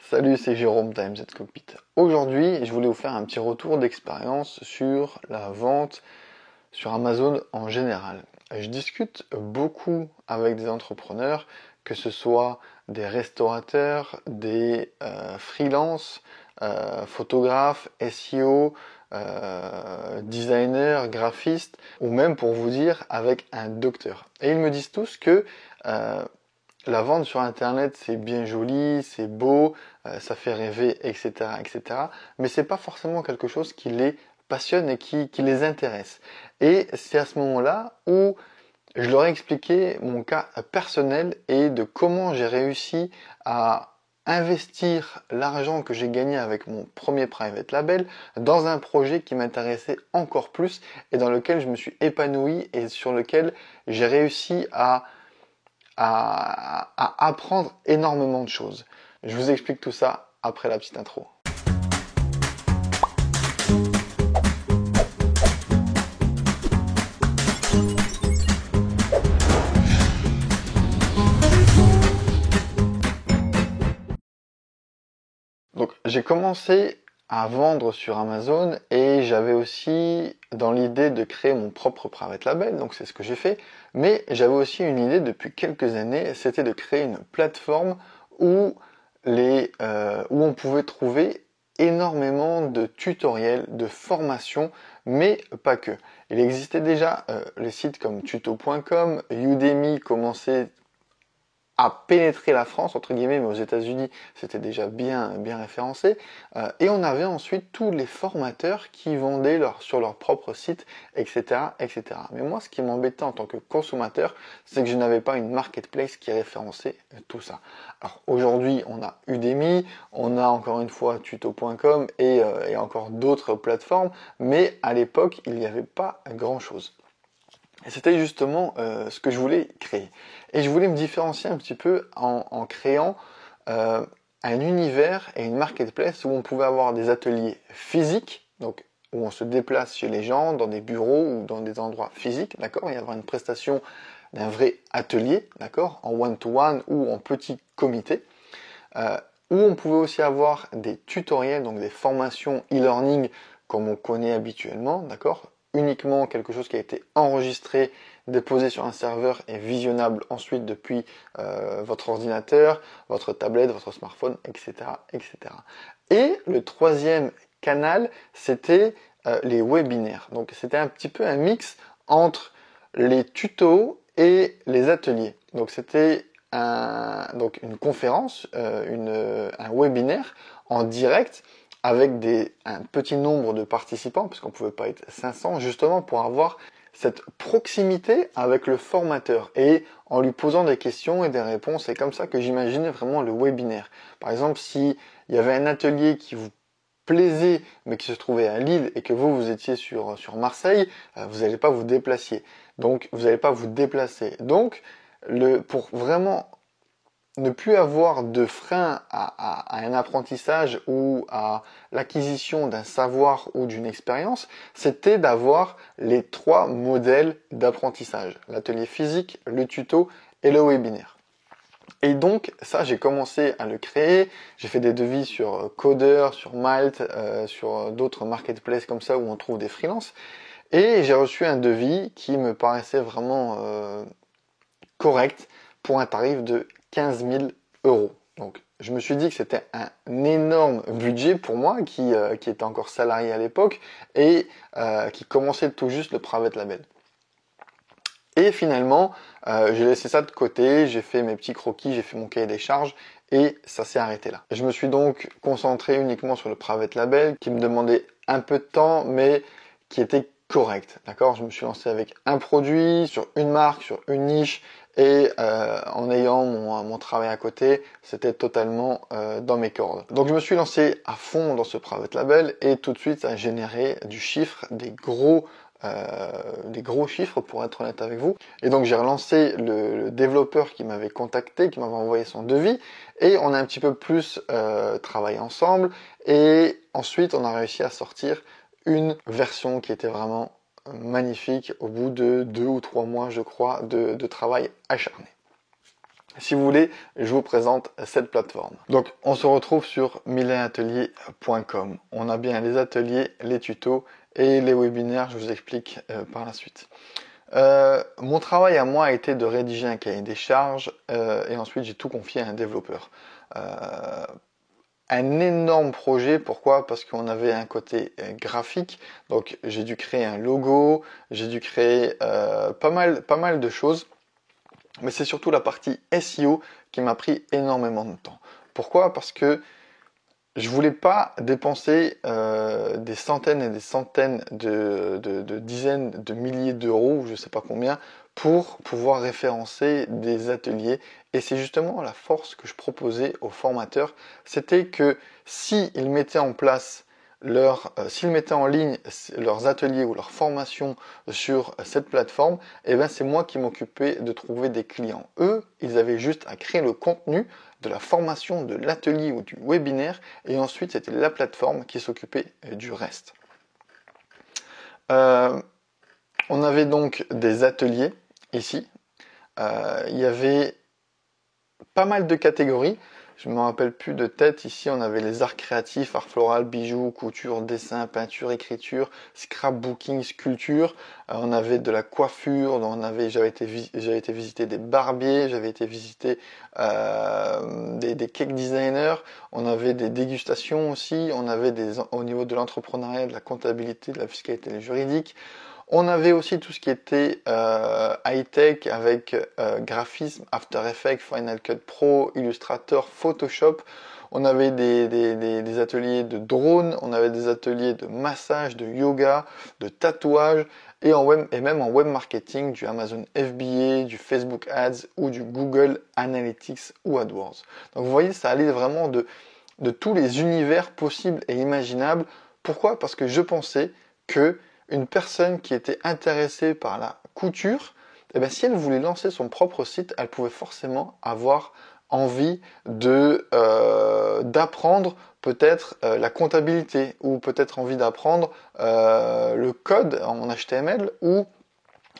Salut, c'est Jérôme d'AMZ Cockpit. Aujourd'hui, je voulais vous faire un petit retour d'expérience sur la vente sur Amazon en général. Je discute beaucoup avec des entrepreneurs, que ce soit des restaurateurs, des freelances, photographes, SEO, designers, graphistes, ou même pour vous dire avec un docteur. Et ils me disent tous que la vente sur Internet, c'est bien joli, c'est beau, ça fait rêver, etc., etc. Mais c'est pas forcément quelque chose qui les passionne et qui les intéresse. Et c'est à ce moment-là où je leur ai expliqué mon cas personnel et de comment j'ai réussi à investir l'argent que j'ai gagné avec mon premier private label dans un projet qui m'intéressait encore plus et dans lequel je me suis épanoui et sur lequel j'ai réussi à apprendre énormément de choses. Je vous explique tout ça après la petite intro. Donc j'ai commencé à vendre sur Amazon et j'avais aussi dans l'idée de créer mon propre private label, donc c'est ce que j'ai fait, mais j'avais aussi une idée depuis quelques années, c'était de créer une plateforme où où on pouvait trouver énormément de tutoriels, de formations, mais pas que. Il existait déjà les sites comme tuto.com, Udemy commençait à pénétrer la France, entre guillemets, mais aux États-Unis, c'était déjà bien référencé. Et on avait ensuite tous les formateurs qui vendaient sur leur propre site, etc., etc. Mais moi, ce qui m'embêtait en tant que consommateur, c'est que je n'avais pas une marketplace qui référençait tout ça. Alors aujourd'hui, on a Udemy, on a encore une fois tuto.com et encore d'autres plateformes, mais à l'époque, il n'y avait pas grand-chose. Et c'était justement ce que je voulais créer. Et je voulais me différencier un petit peu en créant un univers et une marketplace où on pouvait avoir des ateliers physiques, donc où on se déplace chez les gens, dans des bureaux ou dans des endroits physiques, d'accord, et avoir une prestation d'un vrai atelier, d'accord, en one-to-one ou en petit comité, où on pouvait aussi avoir des tutoriels, donc des formations e-learning comme on connaît habituellement, d'accord, uniquement quelque chose qui a été enregistré, déposé sur un serveur et visionnable ensuite depuis votre ordinateur, votre tablette, votre smartphone, etc., etc. Et le troisième canal, c'était les webinaires. Donc c'était un petit peu un mix entre les tutos et les ateliers. Donc c'était donc une conférence, un webinaire en direct avec un petit nombre de participants, parce qu'on ne pouvait pas être 500, justement pour avoir cette proximité avec le formateur et en lui posant des questions et des réponses. C'est comme ça que j'imaginais vraiment le webinaire. Par exemple, s'il y avait un atelier qui vous plaisait, mais qui se trouvait à Lille et que vous étiez sur Marseille, vous n'allez pas vous déplacer. Donc, vous n'allez pas vous déplacer. Donc, pour vraiment ne plus avoir de frein à un apprentissage ou à l'acquisition d'un savoir ou d'une expérience, c'était d'avoir les trois modèles d'apprentissage. L'atelier physique, le tuto et le webinaire. Et donc ça, j'ai commencé à le créer. J'ai fait des devis sur Coder, sur Malte, sur d'autres marketplaces comme ça où on trouve des freelances. Et j'ai reçu un devis qui me paraissait vraiment correct pour un tarif de 15 000 euros. Donc je me suis dit que c'était un énorme budget pour moi qui était encore salarié à l'époque et qui commençait tout juste le private label. Et finalement, j'ai laissé ça de côté, j'ai fait mes petits croquis, j'ai fait mon cahier des charges et ça s'est arrêté là. Je me suis donc concentré uniquement sur le private label qui me demandait un peu de temps mais qui était correct. D'accord, je me suis lancé avec un produit, sur une marque, sur une niche et en ayant mon travail à côté, c'était totalement dans mes cordes. Donc je me suis lancé à fond dans ce private label et tout de suite ça a généré du chiffre, des gros chiffres pour être honnête avec vous. Et donc j'ai relancé le développeur qui m'avait contacté, qui m'avait envoyé son devis, et on a un petit peu plus travaillé ensemble, et ensuite on a réussi à sortir une version qui était vraiment magnifique au bout de 2 ou 3 mois, je crois, de travail acharné. Si vous voulez, je vous présente cette plateforme. Donc, on se retrouve sur millenatelier.com. On a bien les ateliers, les tutos et les webinaires, je vous explique par la suite. Mon travail à moi a été de rédiger un cahier des charges et ensuite j'ai tout confié à un développeur. Un énorme projet, pourquoi? Parce qu'on avait un côté graphique, donc j'ai dû créer un logo, j'ai dû créer pas mal de choses, mais c'est surtout la partie SEO qui m'a pris énormément de temps. Pourquoi? Parce que je voulais pas dépenser des centaines et des centaines de dizaines de milliers d'euros, je sais pas combien, pour pouvoir référencer des ateliers. Et c'est justement la force que je proposais aux formateurs, c'était que s'ils mettaient en place s'ils mettaient en ligne leurs ateliers ou leurs formations sur cette plateforme, eh ben c'est moi qui m'occupais de trouver des clients. Eux, ils avaient juste à créer le contenu de la formation, de l'atelier ou du webinaire, et ensuite c'était la plateforme qui s'occupait du reste. On avait donc des ateliers ici. Il y avait pas mal de catégories. Je ne me rappelle plus de tête. Ici, on avait les arts créatifs, art floral, bijoux, couture, dessin, peinture, écriture, scrapbooking, sculpture. On avait de la coiffure. J'avais été visiter des barbiers. J'avais été visiter des cake designers. On avait des dégustations aussi. On avait au niveau de l'entrepreneuriat, de la comptabilité, de la fiscalité et le juridique. On avait aussi tout ce qui était high-tech avec graphisme, After Effects, Final Cut Pro, Illustrator, Photoshop. On avait des ateliers de drone, on avait des ateliers de massage, de yoga, de tatouage et même en web marketing, du Amazon FBA, du Facebook Ads ou du Google Analytics ou AdWords. Donc vous voyez, ça allait vraiment de tous les univers possibles et imaginables. Pourquoi? Parce que je pensais que une personne qui était intéressée par la couture, eh bien, si elle voulait lancer son propre site, elle pouvait forcément avoir envie d'apprendre peut-être la comptabilité ou peut-être envie d'apprendre le code en HTML ou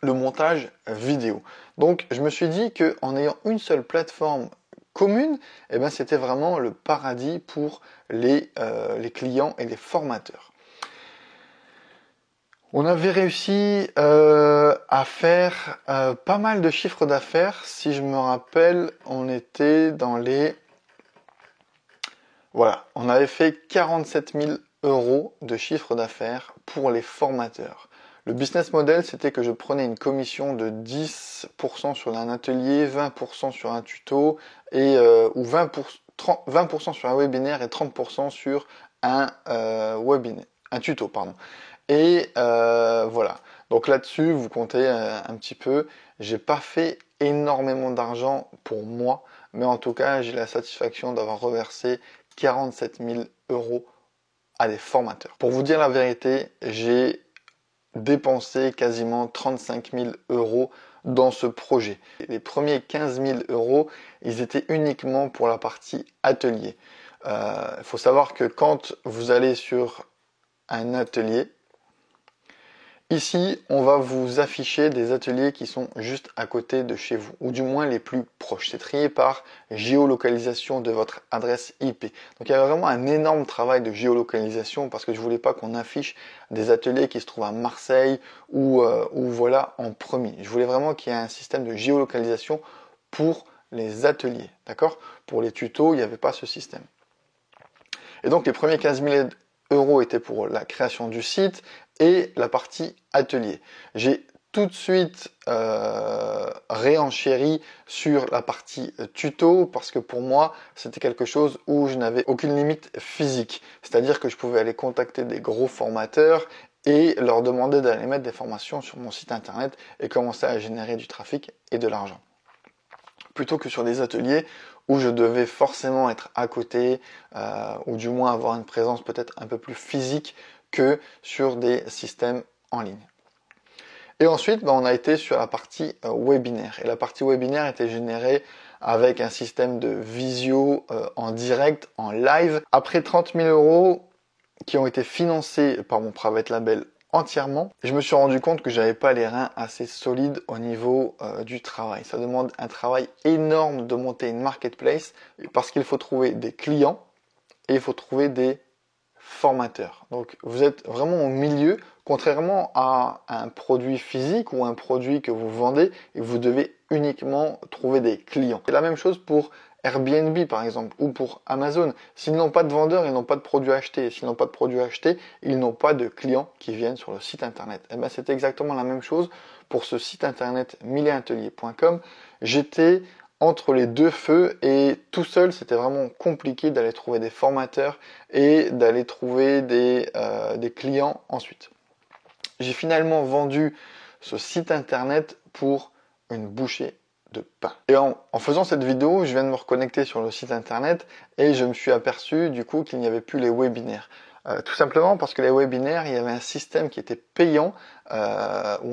le montage vidéo. Donc je me suis dit qu'en ayant une seule plateforme commune, eh bien, c'était vraiment le paradis pour les clients et les formateurs. On avait réussi à faire pas mal de chiffres d'affaires. Si je me rappelle, on était dans les... Voilà, on avait fait 47 000 euros de chiffre d'affaires pour les formateurs. Le business model, c'était que je prenais une commission de 10% sur un atelier, 20% sur un tuto, ou 20% sur un webinaire et 30% sur un tuto, pardon. Et voilà. Donc là-dessus, vous comptez un petit peu. J'ai pas fait énormément d'argent pour moi, mais en tout cas, j'ai la satisfaction d'avoir reversé 47 000 euros à des formateurs. Pour vous dire la vérité, j'ai dépensé quasiment 35 000 euros dans ce projet. Les premiers 15 000 euros, ils étaient uniquement pour la partie atelier. Il faut savoir que quand vous allez sur un atelier, ici, on va vous afficher des ateliers qui sont juste à côté de chez vous, ou du moins les plus proches. C'est trié par géolocalisation de votre adresse IP. Donc il y a vraiment un énorme travail de géolocalisation parce que je voulais pas qu'on affiche des ateliers qui se trouvent à Marseille ou voilà en premier. Je voulais vraiment qu'il y ait un système de géolocalisation pour les ateliers, d'accord? Pour les tutos, il n'y avait pas ce système. Et donc les premiers 15 000 euros étaient pour la création du site et la partie atelier. J'ai tout de suite réenchéri sur la partie tuto parce que pour moi c'était quelque chose où je n'avais aucune limite physique. C'est-à-dire que je pouvais aller contacter des gros formateurs et leur demander d'aller mettre des formations sur mon site internet et commencer à générer du trafic et de l'argent. Plutôt que sur des ateliers où je devais forcément être à côté ou du moins avoir une présence peut-être un peu plus physique que sur des systèmes en ligne. Et ensuite, on a été sur la partie webinaire. Et la partie webinaire était générée avec un système de visio en direct, en live. Après 30 000 euros qui ont été financés par mon private label entièrement. Et je me suis rendu compte que j'avais pas les reins assez solides au niveau du travail. Ça demande un travail énorme de monter une marketplace parce qu'il faut trouver des clients et il faut trouver des formateurs. Donc vous êtes vraiment au milieu, contrairement à un produit physique ou un produit que vous vendez et vous devez uniquement trouver des clients. C'est la même chose pour Airbnb par exemple ou pour Amazon. S'ils n'ont pas de vendeurs, ils n'ont pas de produits achetés. S'ils n'ont pas de produits achetés, ils n'ont pas de clients qui viennent sur le site internet. Et bien c'est exactement la même chose pour ce site internet milletatelier.com. J'étais entre les deux feux et tout seul c'était vraiment compliqué d'aller trouver des formateurs et d'aller trouver des clients ensuite. J'ai finalement vendu ce site internet pour une bouchée de pain. Et en faisant cette vidéo, je viens de me reconnecter sur le site internet et je me suis aperçu du coup qu'il n'y avait plus les webinaires. Tout simplement parce que les webinaires, il y avait un système qui était payant où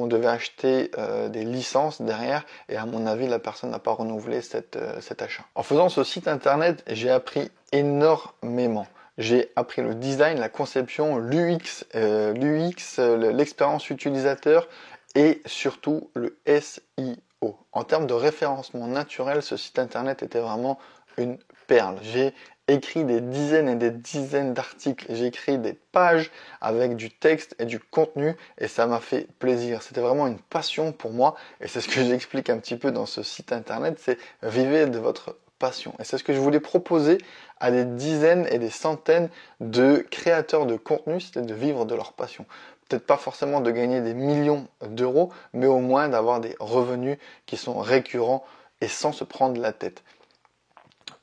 on devait acheter des licences derrière et à mon avis la personne n'a pas renouvelé cet achat. En faisant ce site internet, j'ai appris énormément. J'ai appris le design, la conception, l'UX, l'expérience utilisateur et surtout le SEO. En termes de référencement naturel, ce site internet était vraiment une perle. J'ai écrit des dizaines et des dizaines d'articles, j'ai écrit des pages avec du texte et du contenu et ça m'a fait plaisir. C'était vraiment une passion pour moi et c'est ce que j'explique un petit peu dans ce site internet, c'est vivez de votre passion. Et c'est ce que je voulais proposer à des dizaines et des centaines de créateurs de contenu, c'était de vivre de leur passion. Peut-être pas forcément de gagner des millions d'euros, mais au moins d'avoir des revenus qui sont récurrents et sans se prendre la tête.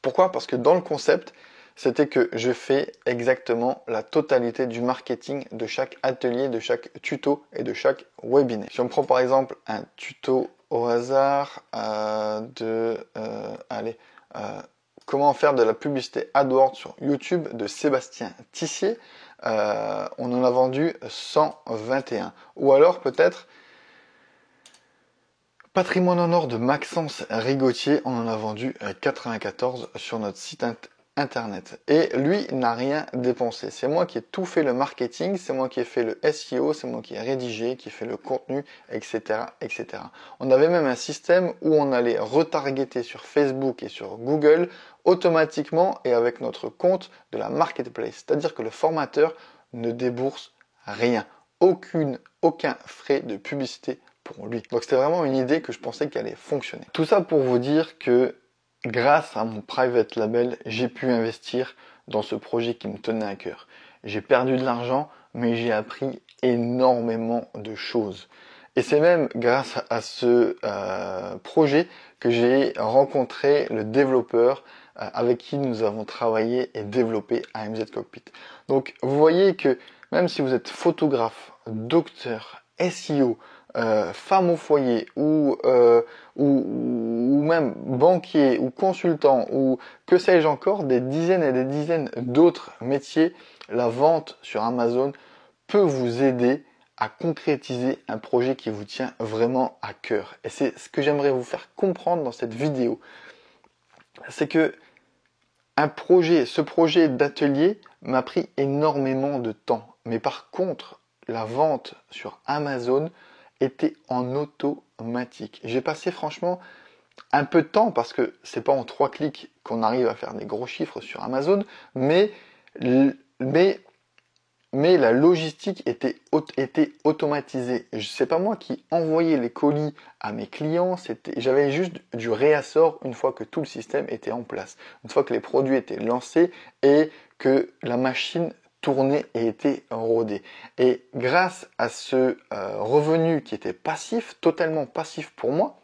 Pourquoi? Parce que dans le concept, c'était que je fais exactement la totalité du marketing de chaque atelier, de chaque tuto et de chaque webinaire. Si on prend par exemple un tuto au hasard comment faire de la publicité AdWords sur YouTube de Sébastien Tissier, on en a vendu 121. Ou alors peut-être Patrimoine en or de Maxence Rigotier, on en a vendu 94 sur notre site internet. Et lui n'a rien dépensé. C'est moi qui ai tout fait le marketing, c'est moi qui ai fait le SEO, c'est moi qui ai rédigé, qui ai fait le contenu, etc., etc. On avait même un système où on allait retargeter sur Facebook et sur Google automatiquement et avec notre compte de la marketplace. C'est-à-dire que le formateur ne débourse rien. Aucun frais de publicité pour lui. Donc c'était vraiment une idée que je pensais qu'elle allait fonctionner. Tout ça pour vous dire que grâce à mon private label, j'ai pu investir dans ce projet qui me tenait à cœur. J'ai perdu de l'argent, mais j'ai appris énormément de choses. Et c'est même grâce à ce projet que j'ai rencontré le développeur avec qui nous avons travaillé et développé AMZ Cockpit. Donc vous voyez que même si vous êtes photographe, docteur, SEO, femme au foyer ou même banquier ou consultant ou que sais-je encore, des dizaines et des dizaines d'autres métiers, la vente sur Amazon peut vous aider à concrétiser un projet qui vous tient vraiment à cœur. Et c'est ce que j'aimerais vous faire comprendre dans cette vidéo. C'est que ce projet d'atelier m'a pris énormément de temps. Mais par contre, la vente sur Amazon était en automatique. J'ai passé franchement un peu de temps parce que c'est pas en 3 clics qu'on arrive à faire des gros chiffres sur Amazon, mais la logistique était automatisée. C'est pas moi qui envoyais les colis à mes clients, j'avais juste du réassort une fois que tout le système était en place, une fois que les produits étaient lancés et que la machine tournait et était rodée. Et grâce à ce revenu qui était passif, totalement passif pour moi,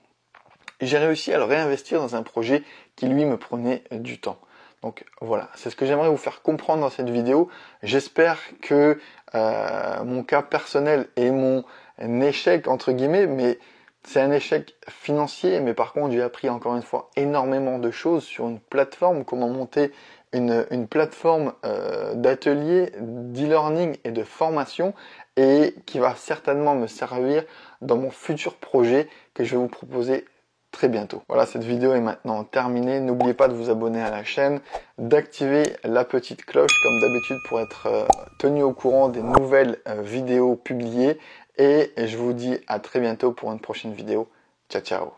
j'ai réussi à le réinvestir dans un projet qui lui me prenait du temps. Donc voilà, c'est ce que j'aimerais vous faire comprendre dans cette vidéo. J'espère que mon cas personnel et mon échec, entre guillemets, mais c'est un échec financier, mais par contre j'ai appris encore une fois énormément de choses sur une plateforme, comment monter une plateforme d'atelier, d'e-learning et de formation et qui va certainement me servir dans mon futur projet que je vais vous proposer très bientôt. Voilà, cette vidéo est maintenant terminée. N'oubliez pas de vous abonner à la chaîne, d'activer la petite cloche comme d'habitude pour être tenu au courant des nouvelles vidéos publiées. Et je vous dis à très bientôt pour une prochaine vidéo. Ciao, ciao.